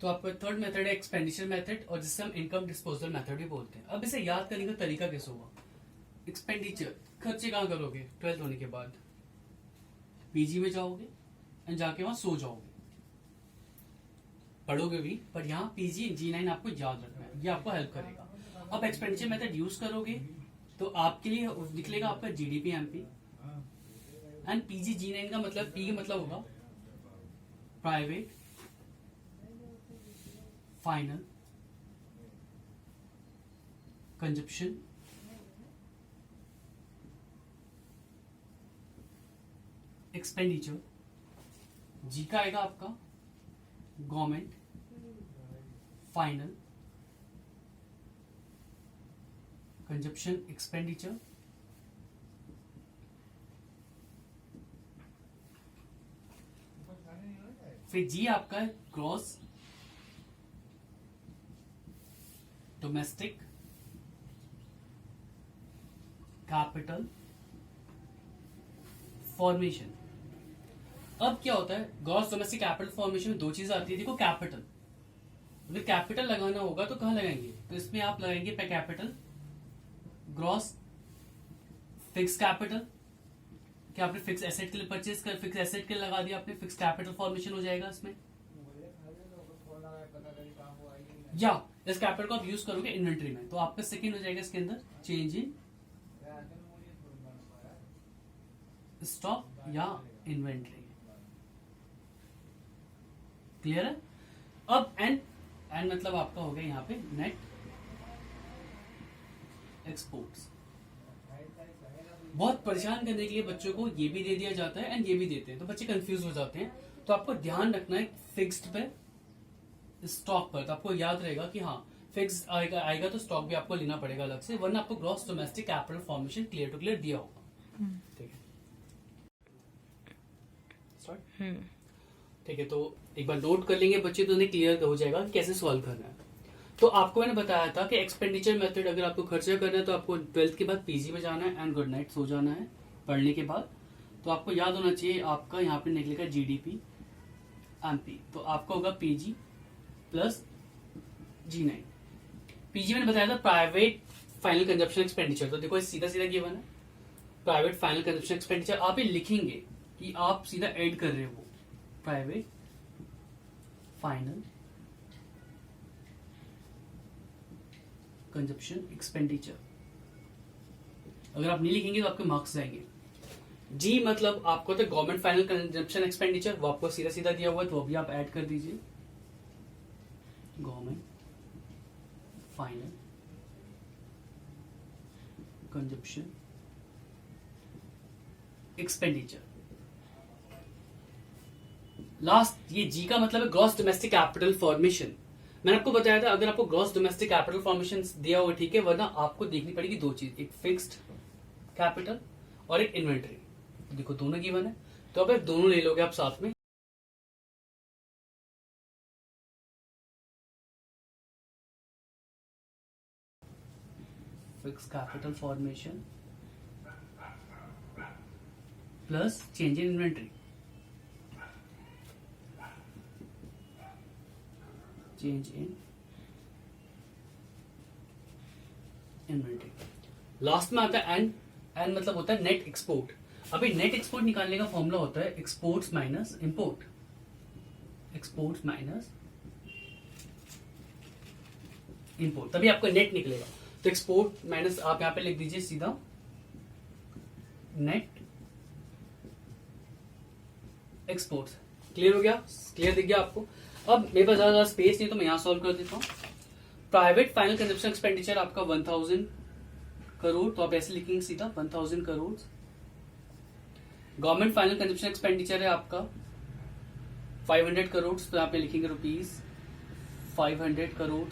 तो आपका third method है एक्सपेंडिचर मेथड, और जिससे हम इनकम डिस्पोजल मेथड भी बोलते हैं। अब इसे याद करने का तरीका कैसे होगा? एक्सपेंडिचर, खर्चे कहाँ करोगे? 12th होने के बाद पीजी में जाओगे एंड जाके वहां सो जाओगे, पढ़ोगे भी, पर यहाँ पीजी G9 आपको याद रखना है, ये आपको हेल्प करेगा। अब एक्सपेंडिचर मेथड यूज करोगे तो आपके लिए निकलेगा आपका GDP MP, and PG G9 का मतलब, पी का मतलब होगा प्राइवेट फाइनल कंजप्शन एक्सपेंडिचर। जी का आएगा आपका गवर्नमेंट फाइनल कंजप्शन एक्सपेंडिचर, फिर जी आपका है ग्रॉस डोमेस्टिक कैपिटल फॉर्मेशन। अब क्या होता है, ग्रॉस डोमेस्टिक कैपिटल फॉर्मेशन में दो चीज आती है। देखो कैपिटल, अगर कैपिटल लगाना होगा तो कहां लगाएंगे? तो इसमें आप लगाएंगे पे कैपिटल, ग्रॉस फिक्स कैपिटल, क्या आपने फिक्स एसेट के लिए परचेज कर, फिक्स एसेट के लिए लगा दिया आपने, फिक्स कैपिटल फॉर्मेशन हो जाएगा इसमें। या इस कैपिटल को आप यूज करोगे इन्वेंट्री में, तो आपका सेकंड हो जाएगा इसके अंदर चेंज इन स्टॉक या इन्वेंट्री। क्लियर है? अब एंड मतलब आपका हो गया यहाँ पे नेट एक्सपोर्ट्स। बहुत परेशान करने के लिए बच्चों को ये भी दे दिया जाता है एंड ये भी देते हैं, तो बच्चे कंफ्यूज हो जाते हैं। तो आपको ध्यान रखना है फिक्स्ड पे, स्टॉक पर, तो आपको याद रहेगा कि हाँ फिक्स्ड आएगा तो स्टॉक भी आपको लेना पड़ेगा अलग से, वरना आपको gross domestic capital formation clear to clear दिया होगा। ठीक है, ठीक है। तो एक बार नोट कर लेंगे बच्चे तो उन्हें क्लियर हो जाएगा कि कैसे सॉल्व करना है। तो आपको मैंने बताया था कि एक्सपेंडिचर मेथड, अगर आपको खर्चा करना है तो आपको 12th के बाद पीजी में जाना है एंड गुड नाइट सो जाना है पढ़ने के बाद। तो आपको याद होना चाहिए, आपका यहाँ पे निकलेगा जीडीपी एमपी, तो आपका होगा पीजी प्लस G9। पीजी मैंने बताया था प्राइवेट फाइनल कंजप्शन एक्सपेंडिचर, तो देखो सीधा सीधा गिवन है प्राइवेट फाइनल कंजप्शन एक्सपेंडिचर। आप ये लिखेंगे कि आप सीधा ऐड कर रहे हो प्राइवेट फाइनल कंजप्शन एक्सपेंडिचर। अगर आप नहीं लिखेंगे तो आपके मार्क्स जाएंगे। जी मतलब आपको तो गवर्नमेंट फाइनल कंजप्शन एक्सपेंडिचर, वो आपको सीधा सीधा दिया हुआ है, तो अभी आप ऐड कर दीजिए government final consumption expenditure. Last ये जी का मतलब है ग्रॉस डोमेस्टिक कैपिटल फॉर्मेशन। मैंने आपको बताया था अगर आपको ग्रॉस डोमेस्टिक कैपिटल फॉर्मेशन दिया हुआ ठीक है, वरना आपको देखनी पड़ेगी दो चीज, एक फिक्स्ड कैपिटल और एक इन्वेंट्री। देखो दोनों गिवन है, तो अब दोनों ले लोगे आप साथ में। Fix capital formation plus change in inventory, change in inventory. Last में आता है एंड, एंड मतलब होता है नेट एक्सपोर्ट। अभी नेट एक्सपोर्ट निकालने का फॉर्मूला होता है exports minus import, exports minus import, तभी आपका नेट निकलेगा। तो एक्सपोर्ट माइनस आप यहां पे लिख दीजिए सीधा नेट एक्सपोर्ट्स। क्लियर हो गया? क्लियर दिख गया आपको? अब मेरे पास ज्यादा स्पेस नहीं तो मैं यहां सॉल्व कर देता हूं। प्राइवेट फाइनल कंजप्शन एक्सपेंडिचर आपका 1000 करोड़, तो आप ऐसे लिखेंगे सीधा 1000 crore. Government final consumption expenditure है आपका 500 करोड़, तो यहां पे लिखेंगे रुपीज 500 करोड़।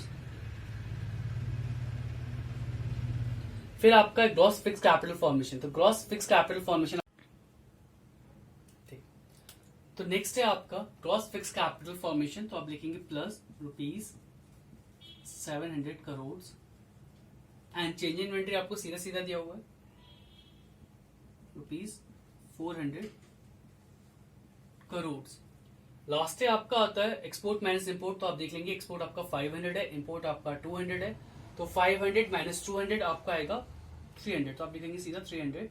फिर आपका ग्रॉस फिक्स कैपिटल फॉर्मेशन, तो ग्रॉस फिक्स कैपिटल फॉर्मेशन। तो नेक्स्ट है आपका ग्रॉस फिक्स कैपिटल फॉर्मेशन, तो आप लिखेंगे plus rupees 700 crore and change in inventory आपको सीधा सीधा दिया हुआ है रुपीज 400 करोड़। लास्ट है आपका आता है एक्सपोर्ट माइनस इंपोर्ट। तो आप देख लेंगे एक्सपोर्ट आपका 500 है, इंपोर्ट आपका 200 है, तो 500 माइनस 200 आपका आएगा 300। तो आप लिखेंगे सीधा 300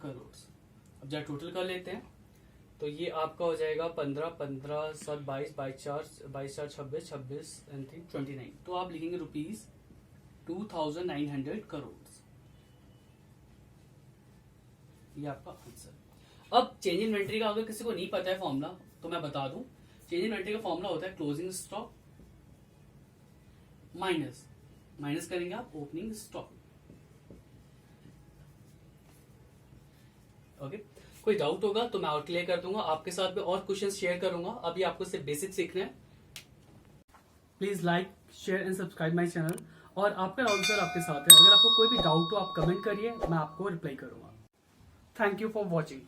करोड़। अब जरा टोटल कर लेते हैं, तो ये आपका हो जाएगा 15, 15 7 22, 22 4 26, 26 एंड 29। तो आप लिखेंगे रुपीज 2900 करोड़। ये आपका आंसर। अब चेंज इन्वेंट्री का अगर किसी को नहीं पता है फॉर्मूला तो मैं बता दूं। चेंज इन्वेंट्री का फॉर्मूला होता है क्लोजिंग स्टॉक माइनस करेंगे आप ओपनिंग स्टॉक। ओके, कोई डाउट होगा तो मैं और क्लियर कर दूंगा, आपके साथ में और क्वेश्चंस शेयर करूंगा। अभी आपको सिर्फ बेसिक सीखना है। Please like share and subscribe my channel. और आपका डाउट सर आपके साथ है, अगर आपको कोई भी डाउट हो आप कमेंट करिए, मैं आपको रिप्लाई करूंगा। Thank you for watching.